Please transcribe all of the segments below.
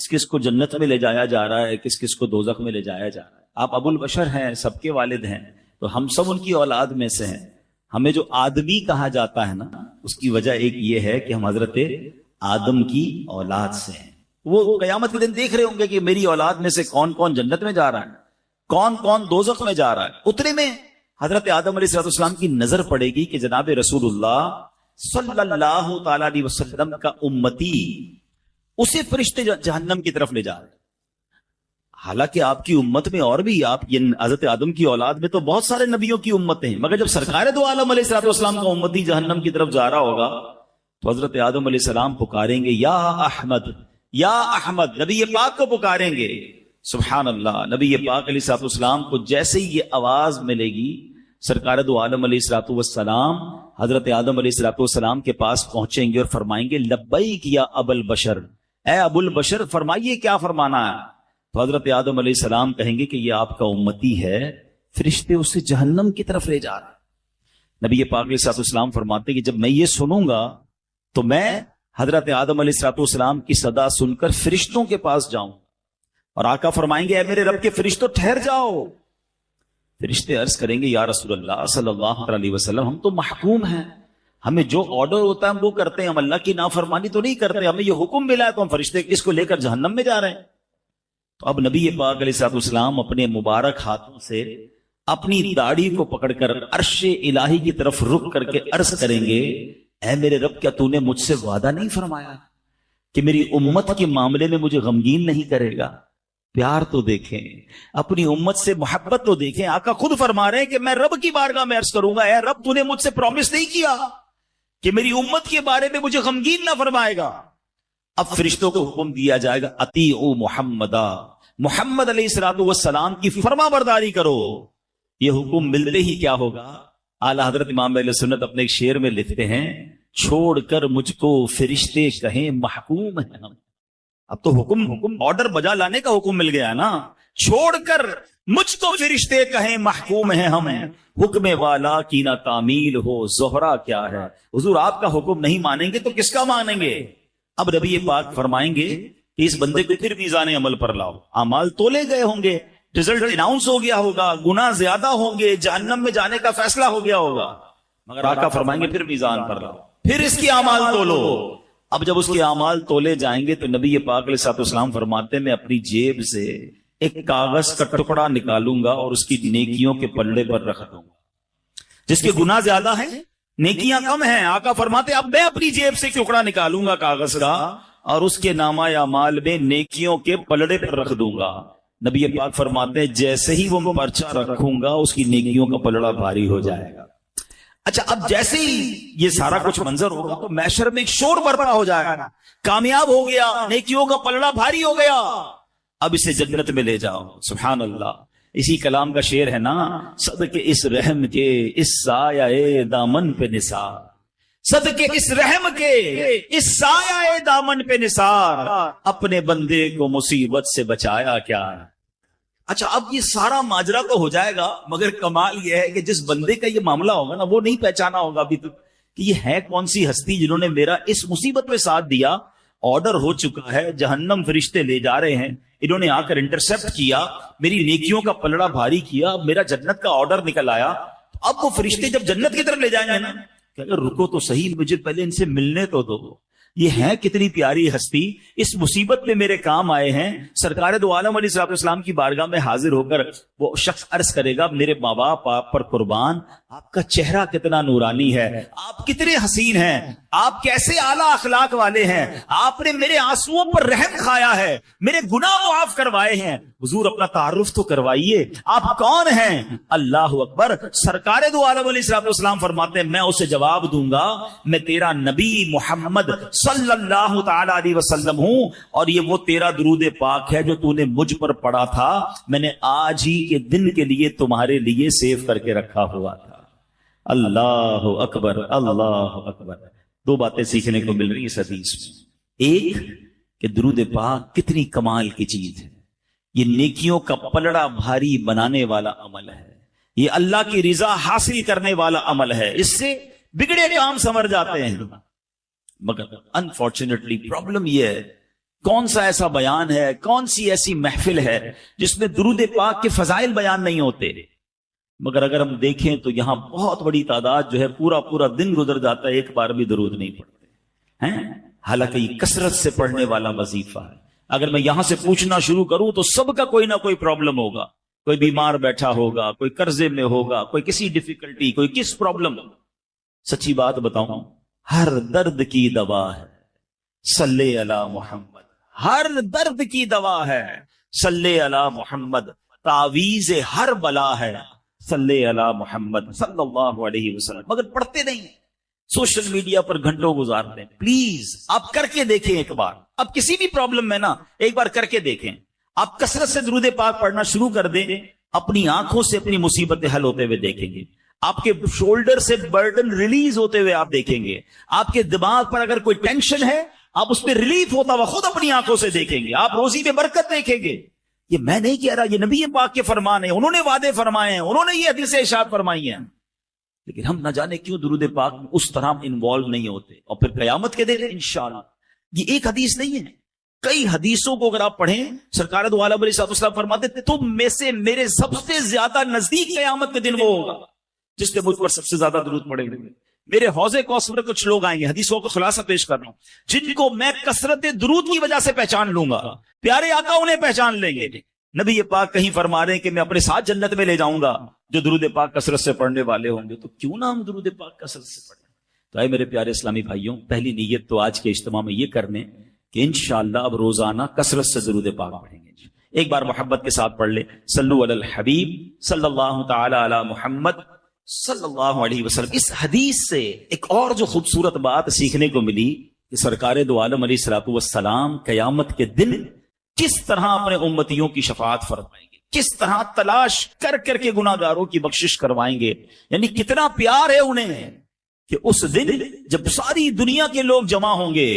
کس کس کو جنت میں لے جایا جا رہا ہے, کس کس کو دوزخ میں لے جایا جا رہا ہے. آپ ابو البشر ہیں, سب کے والد ہیں, تو ہم سب ان کی اولاد میں سے ہیں. ہمیں جو آدمی کہا جاتا ہے نا, اس کی وجہ ایک یہ ہے کہ ہم حضرت آدم کی اولاد سے ہیں. وہ قیامت کے دن دیکھ رہے ہوں گے کہ میری اولاد میں سے کون کون جنت میں جا رہا ہے, کون کون دوزخ میں جا رہا ہے. اتنے میں حضرت آدم علیہ السلام کی نظر پڑے گی کہ جناب رسول اللہ صلی اللہ تعالی علیہ وسلم کا امتی, اسے فرشتے جہنم کی طرف لے جا رہے ہیں. حالانکہ آپ کی امت میں اور بھی, آپ حضرت آدم کی اولاد میں تو بہت سارے نبیوں کی امتیں ہیں, مگر جب سرکار دو عالم علیہ السلام کا امتی جہنم کی طرف جا رہا ہوگا تو حضرت آدم علیہ السلام پکاریں گے یا احمد, یا احمد, نبی پاک کو پکاریں گے. سبحان اللہ, نبی پاک علیہ السلام کو جیسے ہی یہ آواز ملے گی, سرکار دو عالم علیہ السلام حضرت آدم علیہ السلام کے پاس پہنچیں گے اور فرمائیں گے لبیک یا ابو البشر, اے ابو البشر فرمائیے کیا فرمانا ہے. تو حضرت آدم علیہ السلام کہیں گے کہ یہ آپ کا امتی ہے, فرشتے اسے جہنم کی طرف لے جا رہے ہیں. نبی پاک علیہ السلام فرماتے کہ جب میں یہ سنوں گا تو میں حضرت آدم علیہ السلام کی صدا سن کر فرشتوں کے پاس جاؤں, اور آقا فرمائیں گے اے میرے رب کے فرشتوں ٹھہر جاؤ. فرشتے عرض کریں گے یا رسول اللہ صلی اللہ علیہ وسلم, ہم تو محکوم ہیں, ہمیں جو آرڈر ہوتا ہے ہم وہ کرتے ہیں, ہم اللہ کی نافرمانی تو نہیں کرتے, ہمیں یہ حکم ملا ہے تو ہم فرشتے اس کو لے کر جہنم میں جا رہے ہیں. تو اب نبی پاک علیہ السلام اپنے مبارک ہاتھوں سے اپنی داڑھی کو پکڑ کر عرش الہی کی طرف رک کر کے عرض کریں گے اے میرے رب, کیا تو نے مجھ سے وعدہ نہیں فرمایا کہ میری امت کے معاملے میں مجھے غمگین نہیں کرے گا؟ پیار تو دیکھیں, اپنی امت سے محبت تو دیکھیں. آقا خود فرما رہے ہیں کہ میں رب کی بارگاہ میں عرض کروں گا اے رب, تو نے مجھ سے پرومس نہیں کیا کہ میری امت کے بارے میں مجھے غمگین نہ فرمائے گا. اب فرشتوں کو حکم دیا جائے گا اطیعوا محمدا, محمد علیہ السلام کی فرما برداری کرو. یہ حکم ملتے ہی کیا ہوگا, اعلیٰ حضرت امام اہل سنت اپنے ایک شعر میں لکھتے ہیں چھوڑ کر مجھ کو فرشتے کہیں محکوم ہیں ہم. اب تو حکم آرڈر بجا لانے کا حکم مل گیا نا, چھوڑ کر مجھ کو فرشتے کہیں محکوم ہیں ہم, حکم والا کی نہ تعمیل ہو زہرا کیا ہے. حضور آپ کا حکم نہیں مانیں گے تو کس کا مانیں گے؟ اب نبی پاک فرمائیں گے کہ اس بندے کو پھر میزان عمل پر لاؤ. اعمال تولے گئے ہوں گے, رزلٹ اناؤنس ہو گیا ہوگا, گناہ زیادہ ہوں گے, جہنم میں جانے کا فیصلہ ہو گیا ہوگا, مگر آقا فرمائیں گے پھر میزان پر لاؤ, پھر اس کی اعمال تولو. اب جب اس کے اعمال تولے جائیں گے تو نبی پاک علیہ السلام فرماتے ہیں میں اپنی جیب سے ایک کاغذ کا ٹکڑا نکالوں گا اور اس کی نیکیوں کے پلڑے پر رکھ دوں گا. جس کے گناہ زیادہ ہیں, نیکیاں کم ہیں, آقا فرماتے اب میں اپنی جیب سے ٹکڑا نکالوں گا کاغذ کا اور اس کے نامہ اعمال میں نیکیوں کے پلڑے پر رکھ دوں گا. نبی پاک فرماتے ہیں جیسے ہی وہ پرچہ رکھوں گا اس کی نیکیوں کا پلڑا بھاری ہو جائے گا. اچھا, اب جیسے ہی یہ سارا کچھ منظر ہوگا تو محشر میں ایک شور برپا ہو جائے گا, کامیاب ہو گیا, نیکیوں کا پلڑا بھاری ہو گیا, اب اسے جنت میں لے جاؤ. سبحان اللہ, اسی کلام کا شعر ہے نا, صدقے اس رحم کے اس سایہ دامن پہ نثار, صدقے اس رحم کے اس سایہ دامن پہ نثار, اپنے بندے کو مصیبت سے بچایا کیا. اچھا, اب یہ سارا ماجرا تو ہو جائے گا, مگر کمال یہ ہے کہ جس بندے کا یہ معاملہ ہوگا نا وہ نہیں پہچانا ہوگا ابھی تک کہ یہ ہے کون سی ہستی جنہوں نے میرا اس مصیبت میں ساتھ دیا. آرڈر ہو چکا ہے, جہنم فرشتے لے جا رہے ہیں, انہوں نے آ کر انٹرسپٹ کیا, میری نیکیوں کا پلڑا بھاری کیا, میرا جنت کا آرڈر نکل آیا. اب وہ فرشتے جب جنت کی طرف لے جائیں گے نا, کہ اگر رکو تو صحیح, مجھے پہلے ان سے ملنے تو دو, یہ ہے کتنی پیاری ہستی, اس مصیبت میں میرے کام آئے ہیں. سرکار دو عالم علیہ السلام کی بارگاہ میں حاضر ہو کر وہ شخص عرض کرے گا میرے ماں باپ آپ پر قربان, آپ کا چہرہ کتنا نورانی ہے, آپ کتنے حسین ہیں, آپ کیسے اعلیٰ اخلاق والے ہیں, آپ نے میرے آنسوؤں پر رحم کھایا ہے, میرے گناہ معاف کروائے ہیں. حضور اپنا تعارف تو کروائیے, آپ کون ہیں؟ اللہ اکبر. سرکار دو عالم علیہ السلام فرماتے ہیں میں اسے جواب دوں گا میں تیرا نبی محمد صلی اللہ تعالی علیہ وسلم ہوں, اور یہ وہ تیرا درود پاک ہے جو تو نے مجھ پر پڑھا تھا, میں نے آج ہی کے دن کے لیے تمہارے لیے سیو کر کے رکھا ہوا تھا. اللہ اکبر, اللہ اکبر. دو باتیں سیکھنے کو مل رہی ہیں اس حدیث میں. ایک کہ درود پاک کتنی کمال کی چیز ہے, یہ نیکیوں کا پلڑا بھاری بنانے والا عمل ہے, یہ اللہ کی رضا حاصل کرنے والا عمل ہے, اس سے بگڑے کام سنور جاتے ہیں. مگر انفارچونیٹلی پرابلم یہ ہے کون سا ایسا بیان ہے، کون سی ایسی محفل ہے جس میں درود پاک کے فضائل بیان نہیں ہوتے؟ مگر اگر ہم دیکھیں تو یہاں بہت بڑی تعداد جو ہے پورا پورا دن گزر جاتا ہے، ایک بار بھی درود نہیں پڑھتے ہیں، حالانکہ یہ کثرت سے پڑھنے والا وظیفہ ہے۔ اگر میں یہاں سے پوچھنا شروع کروں تو سب کا کوئی نہ کوئی پرابلم ہوگا، کوئی بیمار بیٹھا ہوگا، کوئی قرضے میں ہوگا، کوئی کسی ڈیفیکلٹی، کوئی کس پرابلم۔ سچی بات بتاؤں، ہر درد کی دوا ہے صلی علی محمد، ہر درد کی دوا ہے صلی علی محمد، تعویذ ہر بلا ہے صلی علی محمد صلی اللہ علیہ وسلم، مگر پڑھتے نہیں ہیں، سوشل میڈیا پر گھنٹوں گزارتے ہیں۔ پلیز آپ کر کے دیکھیں ایک بار، اب کسی بھی پرابلم میں نا ایک بار کر کے دیکھیں، آپ کثرت سے درود پاک پڑھنا شروع کر دیں، اپنی آنکھوں سے اپنی مصیبتیں حل ہوتے ہوئے دیکھیں گے، آپ کے شولڈر سے برڈن ریلیز ہوتے ہوئے آپ دیکھیں گے، آپ کے دماغ پر اگر کوئی ٹینشن ہے آپ اس پہ ریلیف ہوتا ہوا خود اپنی آنکھوں سے دیکھیں گے، آپ روزی میں برکت دیکھیں گے۔ یہ میں نہیں کہہ رہا، یہ نبی پاک کے فرمان ہیں، انہوں نے وعدے فرمائے ہیں، انہوں نے یہ حدیثیں ارشاد فرمائی ہیں، لیکن ہم نہ جانے کیوں درود پاک میں اس طرح انوالو نہیں ہوتے۔ اور پھر قیامت کے دن انشاءاللہ، یہ ایک حدیث نہیں ہے، کئی حدیثوں کو اگر آپ پڑھیں، سرکار دو عالم علیہ السلام فرماتے تھے تم میں سے میرے سب سے زیادہ نزدیک قیامت کے دن وہ ہوگا جس نے مجھ پر سب سے زیادہ درود پڑھے ہوئے۔ میرے حوض کوثر پر کچھ لوگ آئیں گے، حدیثوں کو خلاصہ پیش کر رہا ہوں، جن کو میں کثرت درود کی وجہ سے پہچان لوں گا، پیارے آقا انہیں پہچان لیں گے۔ نبی پاک کہیں فرما رہے ہیں کہ میں اپنے ساتھ جنت میں لے جاؤں گا جو درود پاک کثرت سے پڑھنے والے ہوں گے، تو کیوں نہ ہم درود پاک کثرت سے پڑھیں؟ تو اے میرے پیارے اسلامی بھائیوں، پہلی نیت تو آج کے اجتماع میں یہ کرنے کہ انشاءاللہ اب روزانہ کثرت سے درود پاک پڑھیں گے۔ ایک بار محبت کے ساتھ پڑھ لے، صلو علی الحبیب صلی اللہ تعالی علی محمد صلی اللہ علیہ وسلم۔ اس حدیث سے ایک اور جو خوبصورت بات سیکھنے کو ملی کہ سرکار دو عالم علیہ الصلوۃ والسلام قیامت کے دن کس طرح اپنے امتیوں کی شفاعت فرمائیں گے، کس طرح تلاش کر کر کے گناہ گاروں کی بخشش کروائیں گے، یعنی کتنا پیار ہے انہیں کہ اس دن جب ساری دنیا کے لوگ جمع ہوں گے،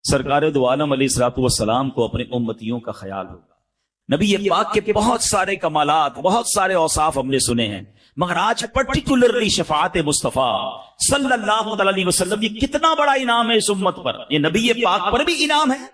سرکار دو عالم علیہ الصلوۃ والسلام کو اپنے امتیوں کا خیال ہوگا۔ نبی پاک کے بہت سارے کمالات، بہت سارے اوصاف ہم نے سنے ہیں، مگر آج پرٹیکولرلی شفاعت مصطفیٰ صلی اللہ علیہ وسلم، یہ کتنا بڑا انعام ہے اس امت پر، یہ نبی پاک پر بھی انعام ہے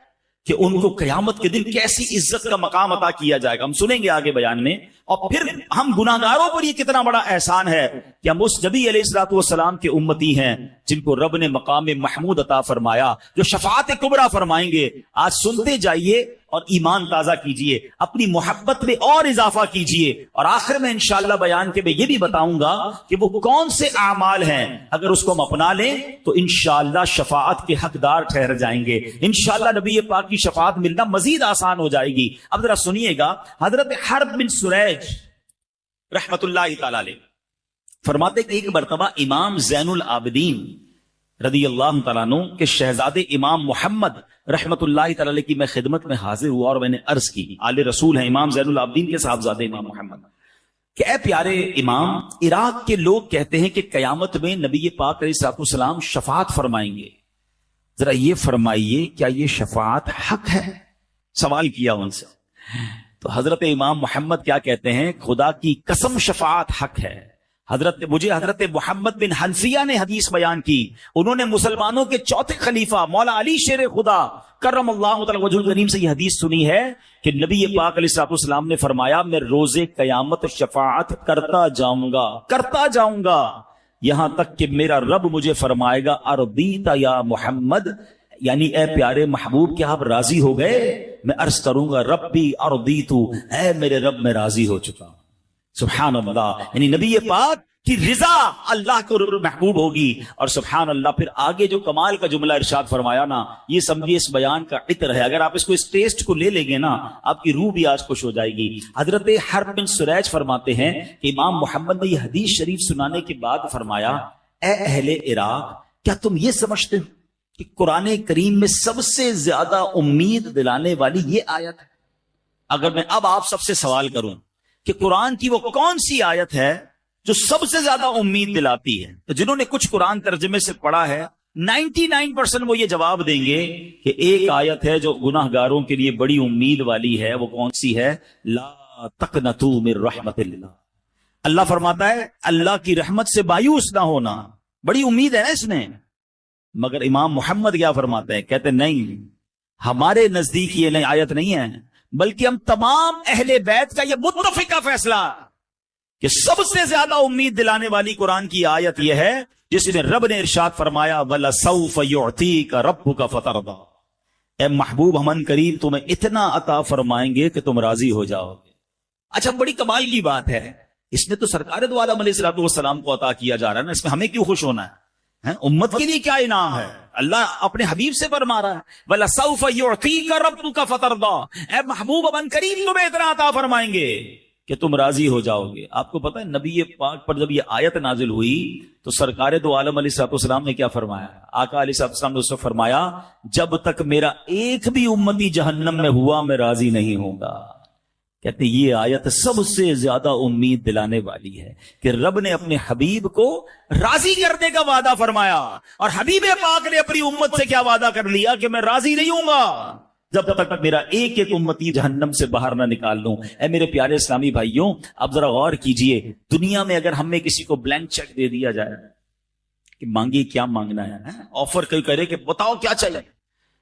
کہ ان کو قیامت کے دن کیسی عزت کا مقام عطا کیا جائے گا، ہم سنیں گے آگے بیان میں۔ اور پھر ہم گناہگاروں پر یہ کتنا بڑا احسان ہے کہ ہم اس نبی علیہ الصلوۃ والسلام کے امتی ہیں جن کو رب نے مقام محمود عطا فرمایا، جو شفاعت کبریٰ فرمائیں گے۔ آج سنتے جائیے اور ایمان تازہ کیجئے، اپنی محبت میں اور اضافہ کیجئے، اور آخر میں انشاءاللہ بیان کے میں یہ بھی بتاؤں گا کہ وہ کون سے اعمال ہیں، اگر اس کو ہم اپنا لیں تو انشاءاللہ شفاعت کے حقدار ٹھہر جائیں گے، انشاءاللہ نبی پاک کی شفاعت ملنا مزید آسان ہو جائے گی۔ اب ذرا سنیے گا، حضرت حرب بن سریج رحمت اللہ تعالی علیہ فرماتے کہ ایک مرتبہ امام زین العابدین رضی اللہ تعالیٰ عنہ کے شہزادے امام محمد رحمت اللہ تعالی علیہ کی میں خدمت میں حاضر ہوا اور میں نے عرض کی، آل رسول ہیں امام زین العابدین کے صاحبزادے امام محمد، کہ اے پیارے امام، عراق کے لوگ کہتے ہیں کہ قیامت میں نبی پاک علیہ السلام شفاعت فرمائیں گے، ذرا یہ فرمائیے کیا یہ شفاعت حق ہے؟ سوال کیا ان سے، تو حضرت امام محمد کیا کہتے ہیں، خدا کی قسم شفاعت حق ہے۔ مجھے حضرت محمد بن حنفیہ نے حدیث بیان کی، انہوں نے مسلمانوں کے چوتھے خلیفہ مولا علی شیر خدا کرم اللہ تعالی وجہ الکریم سے یہ حدیث سنی ہے کہ نبی پاک علیہ السلام نے فرمایا میں روز قیامت شفاعت کرتا جاؤں گا یہاں تک کہ میرا رب مجھے فرمائے گا ارضیت یا محمد، یعنی اے پیارے محبوب کیا آپ راضی ہو گئے؟ میں عرض کروں گا ربی ارضیت، اے میرے رب میں راضی ہو چکا ہوں۔ سبحان اللہ، یعنی نبی پاک کی رضا اللہ کو محبوب ہوگی، اور سبحان اللہ پھر آگے جو کمال کا جملہ ارشاد فرمایا نا، یہ سمجھیے اس بیان کا عطر ہے، اگر آپ اس کو اس ٹیسٹ کو لے لیں گے نا آپ کی روح بھی آج خوش ہو جائے گی۔ حضرت حرب بن سریج فرماتے ہیں کہ امام محمد نے یہ حدیث شریف سنانے کے بعد فرمایا، اے اہل عراق، کیا تم یہ سمجھتے ہو کہ قرآن کریم میں سب سے زیادہ امید دلانے والی یہ آیت ہے؟ اگر میں اب آپ سب سے سوال کروں کہ قرآن کی وہ کون سی آیت ہے جو سب سے زیادہ امید دلاتی ہے، تو جنہوں نے کچھ قرآن ترجمے سے پڑھا ہے 99% وہ یہ جواب دیں گے کہ ایک آیت ہے جو گناہ گاروں کے لیے بڑی امید والی ہے، وہ کون سی ہے؟ لا تقنطوا من رحمت اللہ۔ اللہ فرماتا ہے اللہ کی رحمت سے مایوس نہ ہونا، بڑی امید ہے نا اس نے۔ مگر امام محمد کیا فرماتے ہیں؟ کہتے نہیں، ہمارے نزدیک یہ نئی آیت نہیں ہے، بلکہ ہم تمام اہل بیت کا یہ متفقہ فیصلہ کہ سب سے زیادہ امید دلانے والی قرآن کی آیت یہ ہے جس میں رب نے ارشاد فرمایا وَلَسَوْفَ يُعْطِيكَ رَبُّكَ فَتَرْضَىٰ، اے محبوب ہم قریب تمہیں اتنا عطا فرمائیں گے کہ تم راضی ہو جاؤ گے۔ اچھا بڑی کمال کی بات ہے، اس میں تو سرکار دو عالم علیہ السلام کو عطا کیا جا رہا ہے نا، اس میں ہمیں کیوں خوش ہونا ہے؟ امت کے لیے کیا انعام ہے؟ اللہ اپنے حبیب سے فرما رہا ہے وَلَسَوْفَ يُعْطِيكَ رَبُّكَ فَتَرْضَىٰ، اے محبوب ہم قریب تمہیں اتنا عطا فرمائیں گے کہ تم راضی ہو جاؤ گے۔ آپ کو پتہ ہے نبی پاک پر جب یہ آیت نازل ہوئی تو سرکار دو عالم علیہ السلام نے کیا فرمایا؟ آقا علیہ السلام نے اس سے فرمایا جب تک میرا ایک بھی امتی جہنم میں ہوا میں راضی نہیں ہوں گا۔ کہتے یہ آیت سب سے زیادہ امید دلانے والی ہے کہ رب نے اپنے حبیب کو راضی کرنے کا وعدہ فرمایا، اور حبیب پاک نے اپنی امت سے کیا وعدہ کر لیا کہ میں راضی نہیں ہوں گا جب تک میرا ایک ایک امتی جہنم سے باہر نہ نکال لوں۔ اے میرے پیارے اسلامی بھائیوں، اب ذرا غور کیجئے، دنیا میں اگر ہمیں کسی کو بلینک چیک دے دیا جائے کہ مانگی کیا مانگنا ہے، آفر کوئی کرے کہ بتاؤ کیا چاہیے،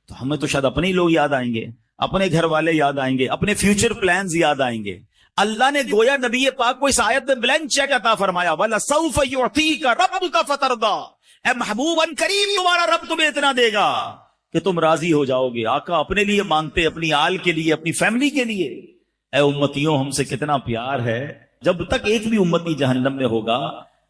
تو ہمیں تو شاید اپنے ہی لوگ یاد آئیں گے، اپنے گھر والے یاد آئیں گے، اپنے فیوچر پلانز یاد آئیں گے۔ اللہ نے گویا نبی پاک کو اس آیت میں بلینک چیک عطا فرمایا وَلَسَوْفَ يُعْطِيكَ رَبُّكَ فَتَرْضَىٰ، اے محبوب ان قریب تمہارا رب تمہیں اتنا دے گا کہ تم راضی ہو جاؤ گے۔ آقا اپنے لیے مانگتے، اپنی آل کے لیے، اپنی فیملی کے لیے۔ اے امتیوں ہم سے کتنا پیار ہے، جب تک ایک بھی امتی جہنم میں ہوگا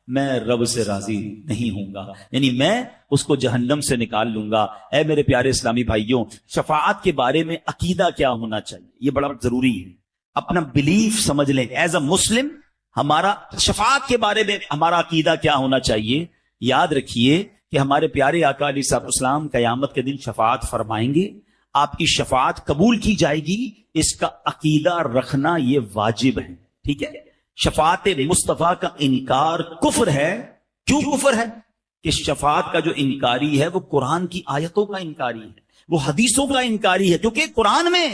میں رب سے راضی نہیں ہوں گا، یعنی میں اس کو جہنم سے نکال لوں گا۔ اے میرے پیارے اسلامی بھائیوں، شفاعت کے بارے میں عقیدہ کیا ہونا چاہیے یہ بڑا ضروری ہے، اپنا بلیف سمجھ لیں۔ ایز اے مسلم ہمارا شفاعت کے بارے میں ہمارا عقیدہ کیا ہونا چاہیے؟ یاد رکھیے کہ ہمارے پیارے آقا علیہ الصلوۃ والسلام قیامت کے دن شفاعت فرمائیں گے، آپ کی شفاعت قبول کی جائے گی، اس کا عقیدہ رکھنا یہ واجب ہے، ٹھیک ہے؟ شفاعت مصطفیٰ کا انکار کفر ہے۔ کیوں کفر ہے؟ کہ شفاعت کا جو انکاری ہے وہ قرآن کی آیتوں کا انکاری ہے، وہ حدیثوں کا انکاری ہے، کیونکہ قرآن میں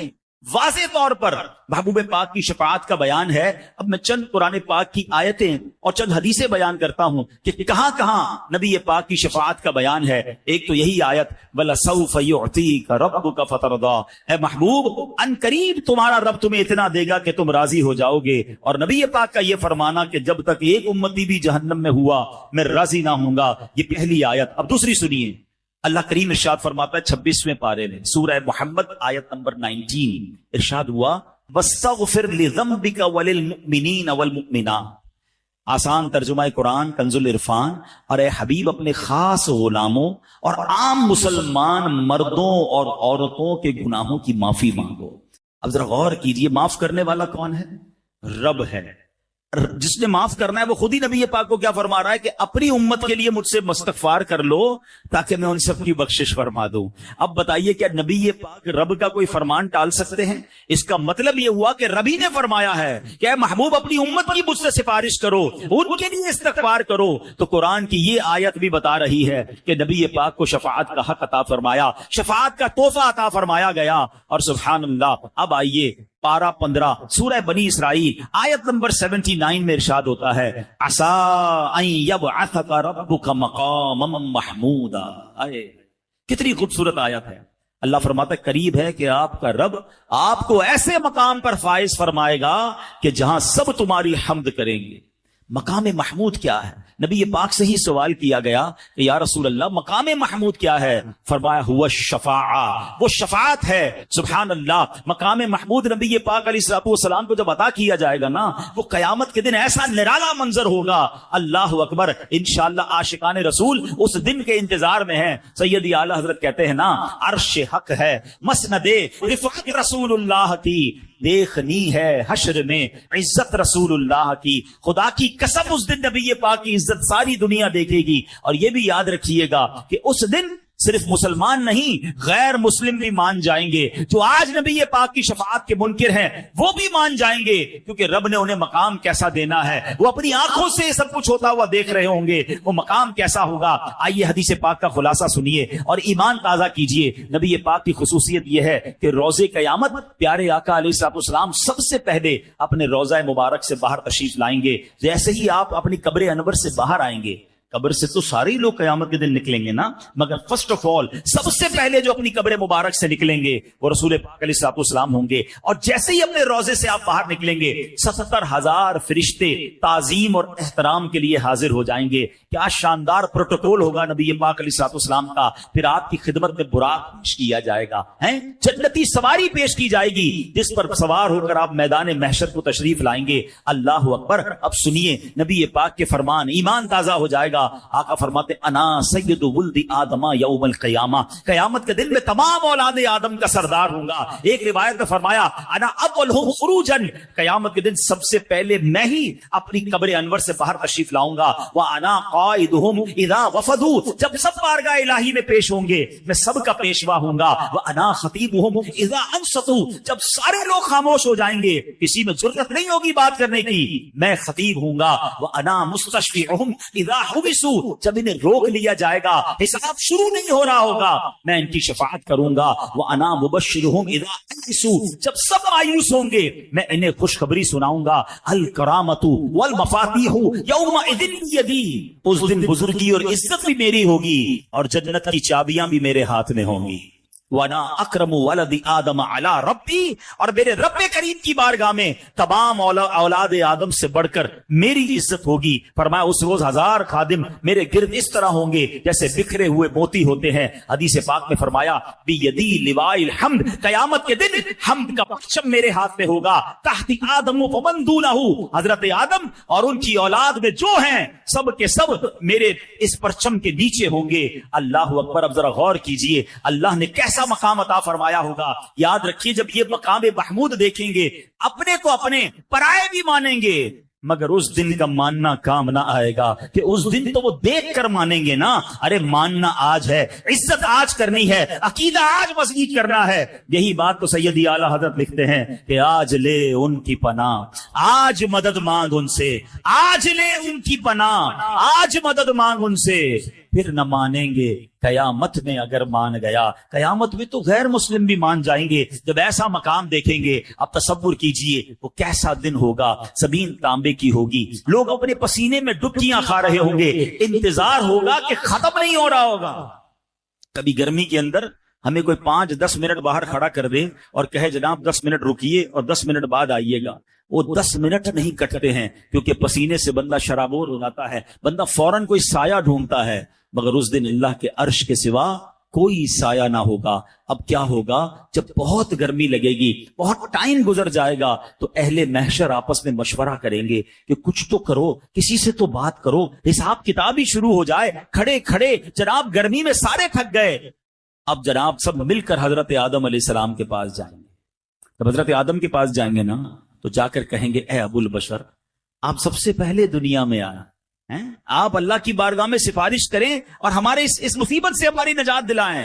واضح طور پر محبوب پاک کی شفاعت کا بیان ہے۔ اب میں چند قرآن پاک کی آیتیں اور چند حدیثیں بیان کرتا ہوں کہ کہاں کہاں نبی پاک کی شفاعت کا بیان ہے۔ ایک تو یہی آیت وَلَسَوْفَ يُعْطِيكَ رَبُّكَ فَتَرْضَىٰ، اے محبوب ان قریب تمہارا رب تمہیں اتنا دے گا کہ تم راضی ہو جاؤ گے۔ اور نبی پاک کا یہ فرمانا کہ جب تک ایک امتی بھی جہنم میں ہوا میں راضی نہ ہوں گا، یہ پہلی آیت۔ اب دوسری سنیے، اللہ کریم ارشاد فرماتا ہے 26ویں پارے میں سورہ محمد آیت نمبر 19، ارشاد ہوا وَاسْتَغْفِرْ لِذَنبِكَ وَلِلْمُؤْمِنِينَ وَالْمُؤْمِنَاتِ، آسان ترجمہ قرآن کنز العرفان، اور اے حبیب اپنے خاص غلاموں اور عام مسلمان مردوں اور عورتوں کے گناہوں کی معافی مانگو۔ اب ذرا غور کیجئے، معاف کرنے والا کون ہے؟ رب ہے۔ جس نے معاف کرنا ہے وہ خود ہی نبی پاک کو کیا فرما رہا ہے کہ اپنی امت کے لیے مجھ سے استغفار کر لو تاکہ میں ان سب کی بخشش فرما دوں۔ اب بتائیے کیا نبی پاک رب کا کوئی فرمان ٹال سکتے ہیں؟ اس کا مطلب یہ ہوا کہ ربی نے فرمایا ہے کہ اے محبوب اپنی امت کی مجھ سے سفارش کرو، ان کے لیے استغفار کرو۔ تو قرآن کی یہ آیت بھی بتا رہی ہے کہ نبی پاک کو شفاعت کا حق عطا فرمایا، شفاعت کا تحفہ عطا فرمایا گیا۔ اور سبحان اللہ، اب آئیے پارہ 15 سورہ بنی اسرائیل آیت نمبر 79 میں ارشاد ہوتا ہے عَسَىٰ أَن يَبْعَثَكَ رَبُّكَ مَقَامًا مَحْمُودًا۔ کتنی خوبصورت آیت ہے۔ اللہ فرماتا ہے قریب ہے کہ آپ کا رب آپ کو ایسے مقام پر فائز فرمائے گا کہ جہاں سب تمہاری حمد کریں گے۔ مقام محمود کیا ہے؟ نبی پاک سے ہی سوال کیا گیا کہ یا رسول اللہ مقام محمود کیا ہے؟ فرمایا ہوا الشفاعہ، وہ شفاعت ہے۔ سبحان اللہ، مقام محمود نبی پاک علیہ السلام کو جب عطا کیا جائے گا نا، وہ قیامت کے دن ایسا نرالا منظر ہوگا، اللہ اکبر۔ انشاءاللہ عاشقان رسول اس دن کے انتظار میں ہیں۔ سیدی اعلیٰ حضرت کہتے ہیں نا، عرش حق ہے مسند رفعت رسول اللہ کی، دیکھنی ہے حشر میں عزت رسول اللہ کی۔ خدا کی قسم اس دن نبی پاک کی عزت ساری دنیا دیکھے گی۔ اور یہ بھی یاد رکھیے گا کہ اس دن صرف مسلمان نہیں غیر مسلم بھی مان جائیں گے، جو آج نبی پاک کی شفاعت کے منکر ہیں وہ بھی مان جائیں گے، کیونکہ رب نے انہیں مقام کیسا دینا ہے وہ اپنی آنکھوں سے سب کچھ ہوتا ہوا دیکھ رہے ہوں گے، وہ مقام کیسا ہوگا۔ آئیے حدیث پاک کا خلاصہ سنیے اور ایمان تازہ کیجئے۔ نبی پاک کی خصوصیت یہ ہے کہ روزے قیامت پیارے آقا علیہ السلام سب سے پہلے اپنے روزہ مبارک سے باہر تشریف لائیں گے۔ جیسے ہی آپ اپنی قبر انور سے باہر آئیں گے، قبر سے تو سارے ہی لوگ قیامت کے دن نکلیں گے نا، مگر فرسٹ آف آل سب سے پہلے جو اپنی قبر مبارک سے نکلیں گے وہ رسول پاک علیہ الصلوۃ والسلام ہوں گے. اور جیسے ہی اپنے روضے سے آپ باہر نکلیں گے 77,000 فرشتے تعظیم اور احترام کے لیے حاضر ہو جائیں گے. کیا شاندار پروٹوکول ہوگا نبی پاک علیہ الصلوۃ والسلام کا. پھر آپ کی خدمت میں براق پیش کیا جائے گا، جنتی سواری پیش کی جائے گی جس پر سوار ہو کر آپ میدان محشر کو تشریف لائیں گے. اللہ اکبر. اب سنیے نبی پاک کے فرمان، ایمان تازہ ہو جائے گا. آقا فرماتے انا سید ولد آدم یوم القیامہ، قیامت کے دن میں تمام اولاد آدم کا سردار ہوں گا. ایک روایت میں فرمایا انا اولہم خروجا، قیامت کے دن سب سے پہلے میں ہی اپنی قبر انور سے باہر تشریف لاؤں گا. وانا قائدہم اذا وفدوا، جب سب بارگاہ الہی میں پیش ہوں گے میں سب کا پیشوا ہوں گا. وانا خطیبہم اذا انصتوا، جب سارے لوگ خاموش ہو جائیں گے کسی میں جرأت نہیں ہوگی بات کرنے کی، میں خطیب ہوں گا. وانا مستشفعہم اذا حبسوا، جب انہیں روک لیا جائے گا حساب شروع نہیں ہو رہا ہوگا میں ان کی شفاعت کروں گا. وانا مبشرہم اذا انسوا، جب سب مایوس ہوں گے میں انہیں خوشخبری سناؤں گا. الکرامۃ والمفاتیح یومئذ بیدی، اس دن بزرگی اور عزت بھی میری ہوگی اور جنت کی چابیاں بھی میرے ہاتھ میں ہوں گی. وانا اکرم ولد آدم علی ربی، اور میرے رب کریم کی بارگاہ میں تمام اولاد آدم سے بڑھ کر میری عزت ہوگی. فرمایا اس روز 1000 خادم میرے گرد اس طرح ہوں گے جیسے بکھرے ہوئے موتی ہوتے ہیں. حدیث پاک میں فرمایا بیدی لواء الحمد، قیامت کے دن حمد کا پرچم میرے ہاتھ میں ہوگا. تحت آدم ومن دونہ، حضرت آدم اور ان کی اولاد میں جو ہیں سب کے سب میرے اس پرچم کے نیچے ہوں گے. اللہ اکبر. اب ذرا غور کیجئے اللہ نے کیسا مقام عطا فرمایا ہوگا. یاد رکھیے جب یہ مقام محمود دیکھیں گے اپنے کو اپنے پرائے بھی مانیں گے، مگر اس دن کا ماننا کام نہ آئے گا کہ اس دن تو وہ دیکھ کر مانیں گے نا. ارے ماننا آج ہے، عزت آج کرنی ہے، عقیدہ آج مضبوط کرنا ہے. یہی بات تو سیدی اعلی حضرت لکھتے ہیں کہ آج لے ان کی پناہ، آج مدد مانگ ان سے، آج لے ان کی پناہ، آج مدد مانگ ان سے. پھر نہ مانیں گے قیامت میں. اگر مان گیا قیامت میں تو غیر مسلم بھی مان جائیں گے جب ایسا مقام دیکھیں گے. اب تصور کیجئے وہ کیسا دن ہوگا. زمین تانبے کی ہوگی، لوگ اپنے پسینے میں ڈبکیاں کھا رہے ہوں گے، انتظار ہوگا کہ ختم نہیں ہو رہا ہوگا. کبھی گرمی کے اندر ہمیں کوئی 5-10 منٹ باہر کھڑا کر دے اور کہے جناب 10 منٹ رکیے اور 10 منٹ بعد آئیے گا، وہ 10 منٹ نہیں کٹتے ہیں کیونکہ پسینے سے بندہ شرابور ہو جاتا ہے، بندہ فوراً کوئی سایہ ڈھونڈتا ہے. مگر اس دن اللہ کے عرش کے سوا کوئی سایہ نہ ہوگا. اب کیا ہوگا جب بہت گرمی لگے گی، بہت ٹائم گزر جائے گا تو اہل محشر آپس میں مشورہ کریں گے کہ کچھ تو کرو، کسی سے تو بات کرو، حساب کتاب ہی شروع ہو جائے. کھڑے کھڑے جناب گرمی میں سارے تھک گئے. اب جناب سب مل کر حضرت آدم علیہ السلام کے پاس جائیں گے. جب حضرت آدم کے پاس جائیں گے نا تو جا کر کہیں گے اے ابو البشر، آپ سب سے پہلے دنیا میں آیا ہیں، آپ اللہ کی بارگاہ میں سفارش کریں اور ہمارے اس مصیبت سے ہماری نجات دلائیں.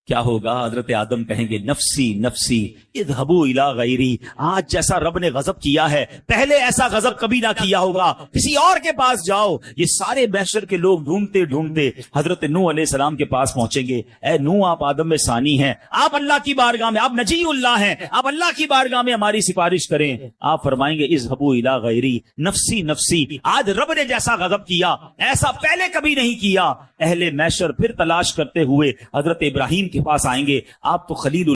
کیا ہوگا؟ حضرت آدم کہیں گے نفسی نفسی اذهبوا الی غیری، آج جیسا رب نے غضب کیا ہے پہلے ایسا غضب کبھی نہ کیا ہوگا، کسی اور کے پاس جاؤ. یہ سارے محشر کے لوگ ڈھونڈتے ڈھونڈتے حضرت نوح علیہ السلام کے پاس پہنچیں گے. اے نوح، آپ آدم میں ثانی ہیں، آپ اللہ کی بارگاہ میں، آپ نجی اللہ ہیں، آپ اللہ کی بارگاہ میں ہماری سفارش کریں. آپ فرمائیں گے اذهبوا الی غیری نفسی نفسی، آج رب نے جیسا غضب کیا ایسا پہلے کبھی نہیں کیا. اہل محشر پھر تلاش کرتے ہوئے حضرت ابراہیم کے پاس آئیں گے. آپ تو خلیل